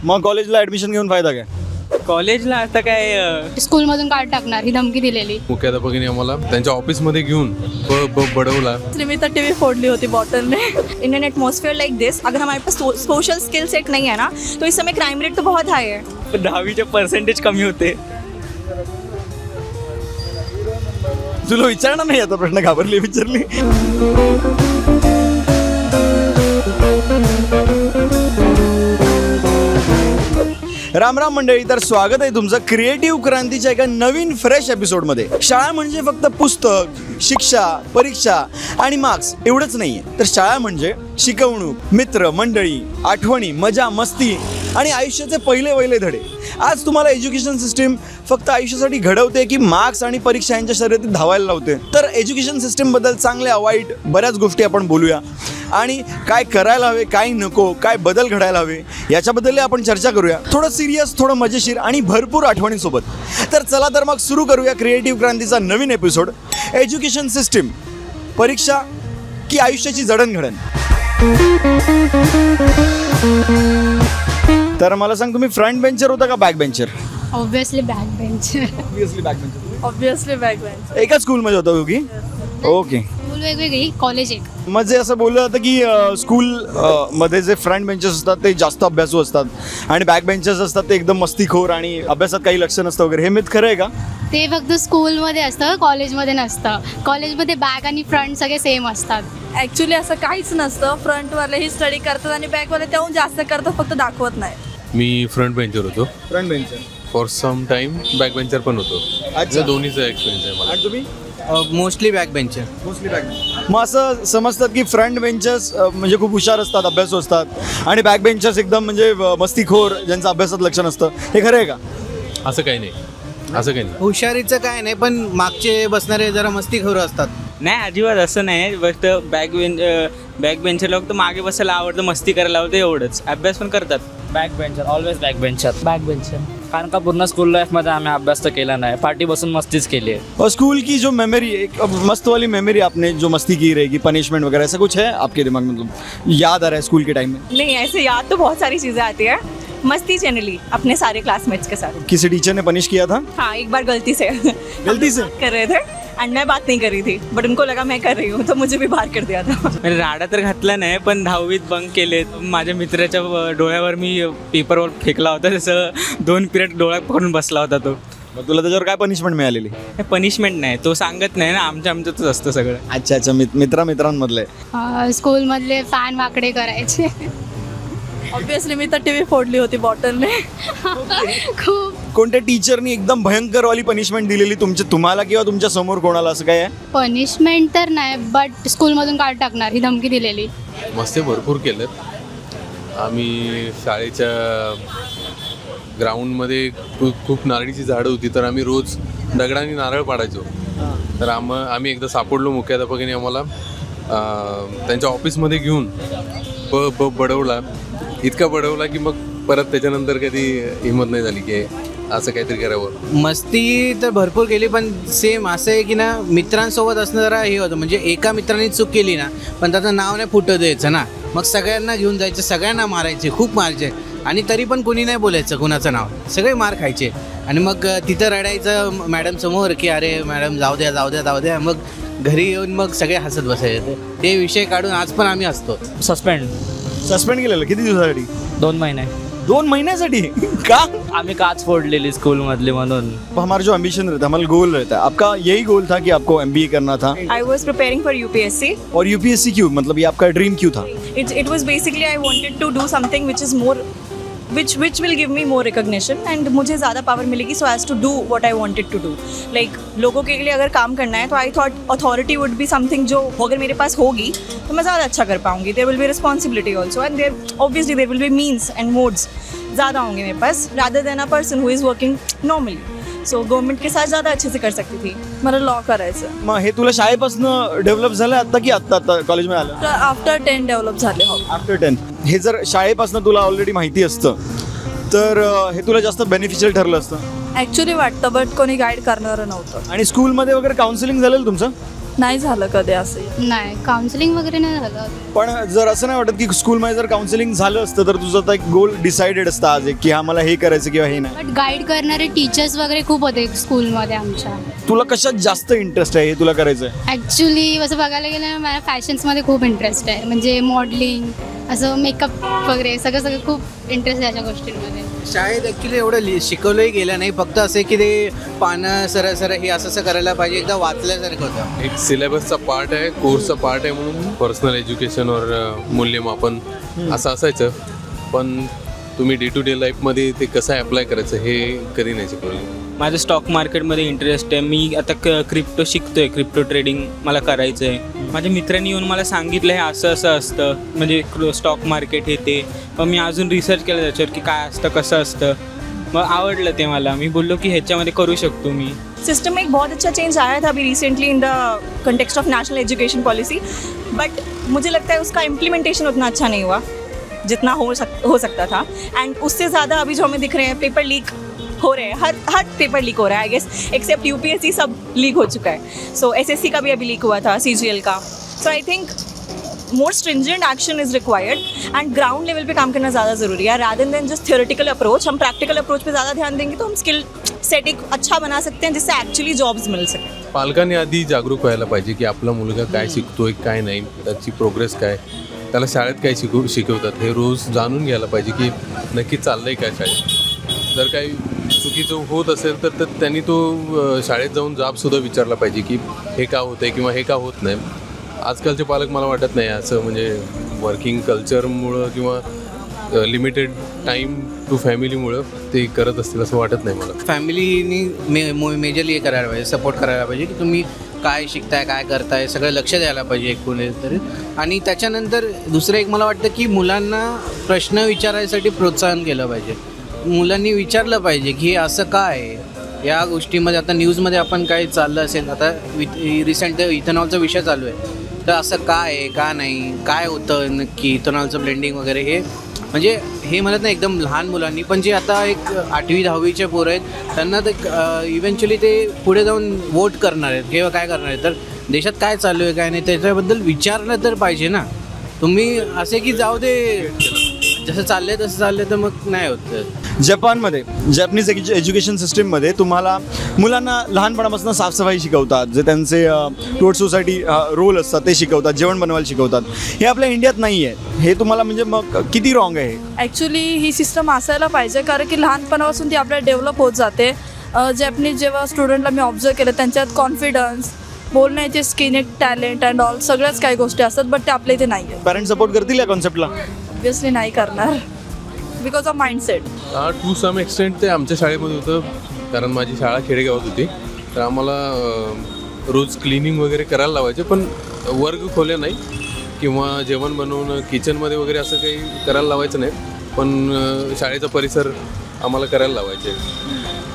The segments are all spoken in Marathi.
मग कॉलेजला ॲडमिशन घेऊन फायदा काय? कॉलेजला आता काय स्कूलमधून काढ टाकणार ही धमकी दिलेली. मुख्याध्यापकाने आम्हाला त्यांच्या ऑफिसमध्ये घेऊन बडवला. मैं तो टीवी फोड़ ली होती बॉटल में. इंडियन एटमॉस्फेयर लाइक दिस, अगर हमारे पास सोशल स्किल सेट नहीं है ना, तो इस समय क्राइम रेट तो बहुत हाई है. 10वीचे पर्सेंटेज कमी होते. तुला विचारणार नाही आता प्रश्न, घाबरली विचारली. राम राम मंडळी, तर स्वागत आहे तुमचं क्रिएटिव्ह क्रांतीच्या एका नवीन फ्रेश एपिसोडमध्ये. शाळा म्हणजे फक्त पुस्तक, शिक्षा, परीक्षा आणि मार्क्स एवढंच नाही आहे, तर शाळा म्हणजे शिकवणूक, मित्र मंडळी, आठवणी, मजा मस्ती आणि आयुष्याचे पहिले धडे. आज तुम्हाला एज्युकेशन सिस्टीम फक्त आयुष्यासाठी घडवते की मार्क्स आणि परीक्षा यांच्या शर्यतीत धावायला लावते? तर एज्युकेशन सिस्टीमबद्दल चांगल्या वाईट बऱ्याच गोष्टी आपण बोलूया आणि काय करायला हवे, काय नको, काय बदल घडायला हवे याच्याबद्दल आपण चर्चा करूया. थोडं सिरियस, थोडं मजेशीर आणि भरपूर आठवणींसोबत. तर चला तर मग सुरू करूया क्रिएटिव्ह क्रांतीचा नवीन एपिसोड. एज्युकेशन सिस्टीम, परीक्षा की आयुष्याची जडणघडण. तर मला सांग, तुम्ही फ्रंट बेंचर होता का back bencher? Obviously back bench. Obviously back bench. एकाच स्कूलमध्ये होता दोघी? ओके. स्कूल वेगवेगळी, कॉलेज एक. मग जे असं बोललं जातं की स्कूल मध्ये जे फ्रंट बेंचेस असतात ते जास्त अभ्यासू असतात आणि बॅक बेंचेस असतात ते एकदम मस्तीखोर आणि अभ्यासात काही लक्ष नसतं वगैरे. हे मिथ खरं आहे का? ते फक्त स्कूलमध्ये असतं, कॉलेजमध्ये नसतं. कॉलेजमध्ये बॅक आणि फ्रंट सगळे सेम असतात. ॲक्च्युली असं काहीच नसतं. फ्रंटवालेही स्टडी करतात आणि बॅकवाले त्याहून जास्त करतात, फक्त दाखवत नाही. मी फ्रंट बेंचर होतो. Front bencher. For some time back bencher पण होतो. अच्छा. दोन्हीचा एक्सपिरियन्स आहे मला. आणि तुम्ही? Mostly back bencher. Mostly back. मग असं समजतात की फ्रंट बेंचर्स म्हणजे खूप हुशार असतात, अभ्यासू असतात आणि बॅक बेंचर्स एकदम म्हणजे मस्तीखोर, ज्यांचं अभ्यासात लक्ष नसतं. हे खरं आहे का? असं काही नाही, असं काही नाही. हुशारीचं काय नाही, पण मागचे बसणारे जरा मस्तीखोर असतात. नाही, अजिबात असं नाही. फक्त बॅक बेंचरला फक्त मागे बसायला आवडतं, मस्ती करायला आवडतं, एवढंच. अभ्यास पण करतात. Back bencher, always back bencher. कारण का पूर्ण स्कूल लाईफमध्ये आम्ही अभ्यास तर केला नाही, पार्टी बसून मस्तीच केली है. और स्कूल की जो मेमोरी, एक मस्त वाली मेमोरी, आपने जो मस्ती की रहेगी, पनिशमेंट वगैरह, ऐसा कुछ है आपके दिमाग में, मतलब याद आ रहा है स्कूल के टाइम में? नहीं, ऐसे याद तो बहुत सारी चीज़ें आती है. मस्ती जनरली अपने सारे क्लासमेट्स के साथ. किसी टीचर ने पनिश किया था? हाँ, एक बार गलती से कर रहे थे एंड मैं बात नहीं कर रही थी, बट उनको लगा मैं कर रही हूँ, तो मुझे भी बाहर कर दिया था. म्हणजे राडा तर घातला नाही, पण 10वीत बंक केले. माझ्या मित्राच्या डोळ्यावर मी पेपरवर फेकला होता, तसं 2 पिरियड डोळ्यात पकडून बसला होता तो. मग तुला त्याच्यावर काय पनिशमेंट मिळालेली? पनिशमेंट नाही, तो सांगत नाही ना, आमच्यातच असतं सगळं. अच्छा, मित्रांमधले. स्कूलमधले फॅन वाकडे करायचे. ऑब्वियसली मी तर टीवी फोडली होती बॉटल में. खूप. कोणत्या टीचरनी एकदम भयंकर वाली पनिशमेंट दिलेली तुम्हाला किंवा तुमच्या समोर कोणाला, असं काय आहे? पनिशमेंट तर नाही, बट स्कूलमधून काढ टाकणार ही धमकी दिलेली. मस्ती भरपूर केलं. आम्ही शाळेच्या ग्राउंडमध्ये खूप नारळीची झाडं होती, तर आम्ही रोज दगडांनी नारळ पाडायचो. तर आम्ही एकदा सापडलो. मुख्याध्यापकाने आम्हाला त्यांच्या ऑफिसमध्ये घेऊन बडवला. इतका बडवला की मग परत त्याच्यानंतर कधी हिंमत नाही झाली की असं काहीतरी करावं. मस्ती तर भरपूर केली, पण सेम असं आहे की ना, मित्रांसोबत असणं जरा हे होतं. म्हणजे एका मित्राने चूक केली ना, पण त्याचं नाव नाही फुटू द्यायचं ना. मग सगळ्यांना घेऊन जायचं, सगळ्यांना मारायचे, खूप मारायचे, आणि तरी पण कोणी नाही बोलायचं कुणाचं नाव. सगळे मार खायचे आणि मग तिथं रडायचं मॅडम समोर की अरे मॅडम जाऊ द्या. मग घरी येऊन मग सगळे हसत बसायचे. ते विषय काढून आज पण आम्ही हसतो. सस्पेंड केलेलं किती दिवसासाठी? 2 महिने. 2 महिन्यासाठी का? आम्ही काच फोडलेली स्कूल मधली म्हणून. हमारा जो एम्बिशन रहता है, हमारा गोल रहता है, आपका यही गोल था कि आपको MBA करना था? I was preparing for UPSC. और UPSC क्यों, मतलब ये आपका ड्रीम क्यों था? It was basically I wanted to do something which is more, which will give me more recognition and मुझे ज़्यादा पावर मिलेगी so as to do what I wanted to do. Like लोगों के लिए अगर काम करना है तो I thought authority would be something जो अगर मेरे पास होगी तो मैं ज़्यादा अच्छा कर पाऊँगी. There will be responsibility also and there will be means and modes ज़्यादा होंगे मेरे पास rather than a person who is working normally. So government के साथ ज़्यादा अच्छे से कर सकती थी. मला लॉ करायचं. मग हे तुला शाळेपासून डेव्हलप झालं आता की आत्ता कॉलेजमध्ये आलं? आफ्टर 10 डेव्हलप झाले. हो, आफ्टर 10. हे जर शाळेपासून तुला ऑलरेडी माहिती असतं तर हे तुला जास्त बेनिफिशियल ठरलं असतं? ॲक्च्युली वाटतं, बट कोणी गाईड करणारं नव्हतं. आणि स्कूलमध्ये वगैरे काउन्सिलिंग झालेलं तुमचं? नाही झालं कधी असं. नाही काउन्सिलिंग वगैरे नाही झालं. पण जर असं नाही वाटत की स्कूलमध्ये जर काउन्सिलिंग झालं असतं तर तुझं आता एक गोल डिसाइडेड असतं आज एक की हा मला हे करायचं किंवा हे नाही. बट गाईड करणारे टीचर्स वगैरे खूप होते स्कूलमध्ये आमच्या. तुला कशात जास्त इंटरेस्ट आहे हे तुला करायचं आहे? ॲक्च्युली असं बघायला गेलं ना मला फॅशन्समध्ये खूप इंटरेस्ट आहे. म्हणजे मॉडलिंग असं मेकअप वगैरे सगळं खूप इंटरेस्ट आहे अशा गोष्टींमध्ये. शाळेत ॲक्च्युली एवढं शिकवलंही गेलं नाही, फक्त असे की ते पानं सरळ हे असं करायला पाहिजे, एकदा वाचल्यासारखं होतं. एक सिलेबसचा पार्ट आहे, कोर्सचा पार्ट आहे म्हणून पर्सनल एज्युकेशन और मूल्यमापन असं असायचं. पण तुम्ही डे टू डे लाईफमध्ये ते कसं अप्लाय करायचं हे कधी नाही शिकवलं. माझं स्टॉक मार्केटमध्ये इंटरेस्ट आहे. मी आता क्रिप्टो शिकतोय, क्रिप्टो ट्रेडिंग मला करायचं आहे. माझ्या मित्रांनी येऊन मला सांगितलं हे असं असं असतं, म्हणजे स्टॉक मार्केट हे ते. मग मी अजून रिसर्च केलं त्याच्यावर की काय असतं कसं असतं. मग आवडलं ते मला. मी बोललो की ह्याच्यामध्ये करू शकतो मी. सिस्टम में एक बहुत अच्छा चेंज आया था अभी recently in the context of national education policy, but मुझे लगता है उसका इम्प्लीमेंटेशन उतना अच्छा नहीं हुआ जितना हो सकता था. एंड उससे ज़्यादा अभी जो हमें दिख रहे हैं पेपर लीक हो रहे हैं, हर पेपर लीक हो रहा है. आई गेस एक्सेप्ट यूपीएससी सब लीक हो चुका है. सो एसएससी का भी अभी लीक हुआ था, सीजीएल का. So I think more stringent action is required and ground level पे काम करना ज़्यादा ज़रूरी है. Rather than just theoretical approach, हम प्रैक्टिकल अप्रोच पे ज़्यादा ध्यान देंगे तो हम स्किल सेट एक अच्छा बना सकते हैं जिससे ॲक्च्युअली जॉब्स मिल सकें. पालकांनी आधी जागरूक व्हायला पाहिजे की आपला मुलगा काय शिकतोय काय नाही, त्याची प्रोग्रेस काय, त्याला शाळेत काय शिकवतात हे रोज जाणून घ्यायला पाहिजे की नक्की चाललंय काय शाळेत. जर काही चुकीचं होत असेल तर त्यांनी तो शाळेत जाऊन जाबसुद्धा विचारला पाहिजे की हे का होतं आहे किंवा हे का होत नाही. आजकालचे पालक मला वाटत नाही असं म्हणजे वर्किंग कल्चरमुळं किंवा लिमिटेड टाईम टू फॅमिलीमुळं ते करत असतील असं वाटत नाही मला. फॅमिलीनी मेजरली हे करायला पाहिजे, सपोर्ट करायला पाहिजे की तुम्ही काय शिकताय काय करताय सगळं लक्ष द्यायला पाहिजे एक कोणीतरी. आणि त्याच्यानंतर दुसरं एक मला वाटतं की मुलांना प्रश्न विचारायसाठी प्रोत्साहन केलं पाहिजे. मुलांनी विचारलं पाहिजे की हे असं काय आहे या गोष्टीमध्ये. आता न्यूजमध्ये आपण काही चाललं असेल, आता रिसेंट इथेनॉलचा विषय चालू आहे, तर असं काय आहे का नाही, काय होतं नक्की इथेनॉलचं ब्लेंडिंग वगैरे. हे म्हणजे हे म्हणत नाही एकदम लहान मुलांनी, पण जे आता एक 8वी-10वीचे पोरं आहेत त्यांना ते इव्हेंच्युअली ते पुढे जाऊन वोट करणार आहेत किंवा काय करणार आहेत, तर देशात काय चालू आहे काय नाही त्याच्याबद्दल विचारलं तर पाहिजे ना. तुम्ही असे की जाऊ दे जसं चाललंय तसं चाललंय तर मग नाही होत. जपानमध्ये जॅपनीज एज्युकेशन सिस्टीममध्ये तुम्हाला मुलांना लहानपणापासून साफसफाई शिकवतात, जे त्यांचे टुवर्ड सोसायटी रोल असतात ते शिकवतात, जेवण बनवायला शिकवतात. हे आपल्या इंडियात नाही आहे. हे तुम्हाला म्हणजे मग किती रॉंग आहे? ॲक्च्युली ही सिस्टम असायला पाहिजे, कारण की लहानपणापासून ती आपल्याला डेव्हलप होत जाते. जॅपनीज जेव्हा स्टुडंटला मी ऑब्झर्व केलं त्यांच्यात कॉन्फिडन्स, बोलण्याचे स्किन टॅलेंट अँड ऑल सगळ्याच काही गोष्टी असतात, बट ते आपल्या इथे नाही आहे. पॅरेंट सपोर्ट करतील या कॉन्सेप्टला? ऑब्वियसली नाही करणार because of mindset. To some extent ते आमच्या शाळेमध्ये होतं, कारण माझी शाळा खेडेगावात होती, तर आम्हाला रोज क्लिनिंग वगैरे करायला लावायचे, पण वर्ग खोल्या नाही किंवा जेवण बनवणं किचनमध्ये वगैरे असं काही करायला लावायचं नाही, पण शाळेचा परिसर आम्हाला करायला लावायचे.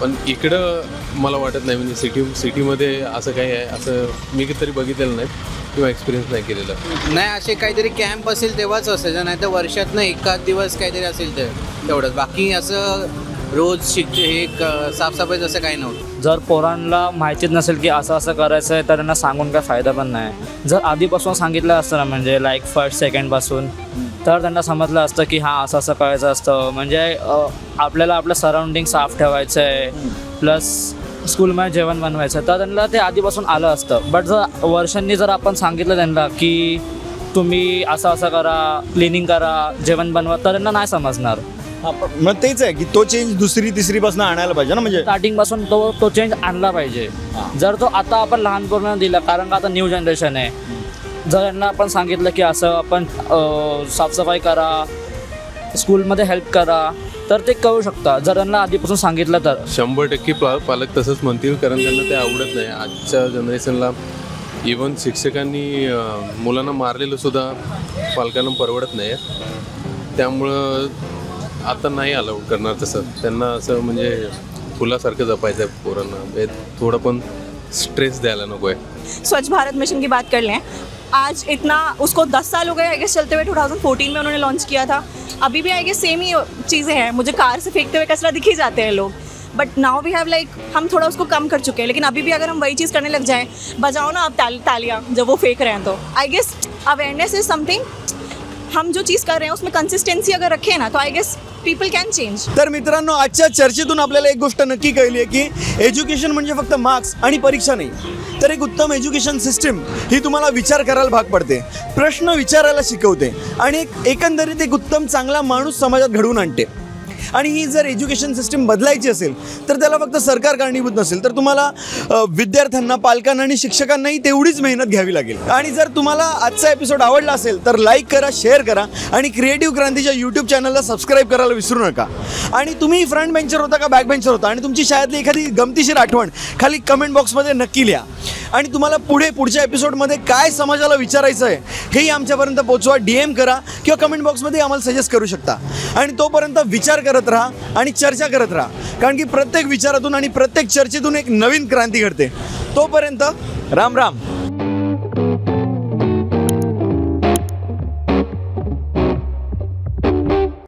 पण इकडं मला वाटत नाही, म्हणजे सिटीमध्ये असं काही आहे असं मी कधीतरी बघितलेलं नाही किंवा एक्सपिरियन्स नाही केलेला. नाही असे काहीतरी कॅम्प असेल तेव्हाच असायचं, नाही तर वर्षातनं एखाद दिवस काहीतरी असेल तर तेवढंच. बाकी असं रोज हे साफसफाईचं असं काही नव्हतं. जर पोरांना माहितीच नसेल की असं असं करायचं आहे तर त्यांना सांगून काय फायदा पण नाही. जर आधीपासून सांगितलं असतं ना, म्हणजे लाईक फर्स्ट सेकंडपासून, तर त्यांना समजलं असतं की हां असं असं करायचं असतं. म्हणजे आपल्याला आपलं सराउंडिंग साफ ठेवायचं आहे, प्लस स्कूलमध्ये जेवण बनवायचं, तर त्यांना ते आधीपासून आलं असतं. बट जर वर्षांनी जर आपण सांगितलं त्यांना की तुम्ही असं असं करा, क्लिनिंग करा, जेवण बनवा, तर त्यांना नाही समजणार. मग तेच आहे की तो चेंज दुसरी तिसरीपासून आणायला पाहिजे ना. म्हणजे स्टार्टिंगपासून तो चेंज आणला पाहिजे. जर तो आता आपण लहानपणाला दिला, कारण का आता न्यू जनरेशन आहे, जर त्यांना आपण सांगितलं की असं आपण साफसफाई करा, स्कूलमध्ये हेल्प करा, तर ते करू शकतात. जर त्यांना आधीपासून सांगितलं तर 100% पालक तसंच म्हणतील, कारण त्यांना ते आवडत नाही. आजच्या जनरेशनला इवन शिक्षकांनी मुलांना मारलेलं सुद्धा पालकांना परवडत नाही. त्यामुळं आता नाही अलाउड करणार तसं. त्यांना असं म्हणजे फुलासारखं जपायचं आहे पोरांना, थोडं पण स्ट्रेस द्यायला नको आहे. स्वच्छ भारत मिशन की बात कर लें, आज इतना उसको 10 साल हो गए आई गेस चलते हुए. 2014 में उन्होंने लॉन्च किया था. अभी भी आई गेस सेम ही चीज़ें हैं. मुझे कार से फेंकते हुए कचरा दिख ही जाते हैं लोग. But now we have like हम थोड़ा उसको कम कर चुके हैं, लेकिन अभी भी अगर हम वही चीज़ करने लग जाएं, बजाओ ना आप तालियां जब वो फेंक रहे हैं, तो I guess awareness is something, हम जो चीज़ कर रहे हैं उसमें कंसिस्टेंसी अगर रखें ना, तो I guess people can change. तर मित्रांनो, आजच्या चर्चेतून आपल्याला एक गोष्ट नक्की कळली आहे की एज्युकेशन म्हणजे फक्त मार्क्स आणि परीक्षा नाही, तर एक उत्तम एज्युकेशन सिस्टीम ही तुम्हाला विचार करायला भाग पडते, प्रश्न विचारायला शिकवते आणि एकंदरीत एक उत्तम चांगला माणूस समाजात घडवून आणते. आणि ही जर एज्युकेशन सिस्टीम बदलायची असेल तर त्याला फक्त सरकार कारणीभूत नसेल, तर तुम्हाला विद्यार्थ्यांना, पालकांना आणि शिक्षकांनाही तेवढीच मेहनत घ्यावी लागेल. आणि जर तुम्हाला आजचा एपिसोड आवडला असेल तर लाईक करा, शेअर करा आणि क्रिएटिव्ह क्रांतीच्या यूट्यूब चॅनलला सबस्क्राईब करायला विसरू नका. आणि तुम्ही फ्रंट बेंचर होता का बॅक बेंचर होता आणि तुमची शाळेतली एखादी गमतीशीर आठवण खाली कमेंट बॉक्समध्ये नक्की लिहा. आणि तुम्हाला पुढच्या एपिसोडमध्ये काय समाजाला विचारायचं आहे हेही आमच्यापर्यंत पोचवा, DM करा किंवा कमेंट बॉक्समध्ये आम्हाला सजेस्ट करू शकता. आणि तोपर्यंत विचार करत राहा आणि चर्चा करत राहा, कारण की प्रत्येक विचारातून आणि प्रत्येक चर्चेतून एक नवीन क्रांती घडते. तोपर्यंत राम राम.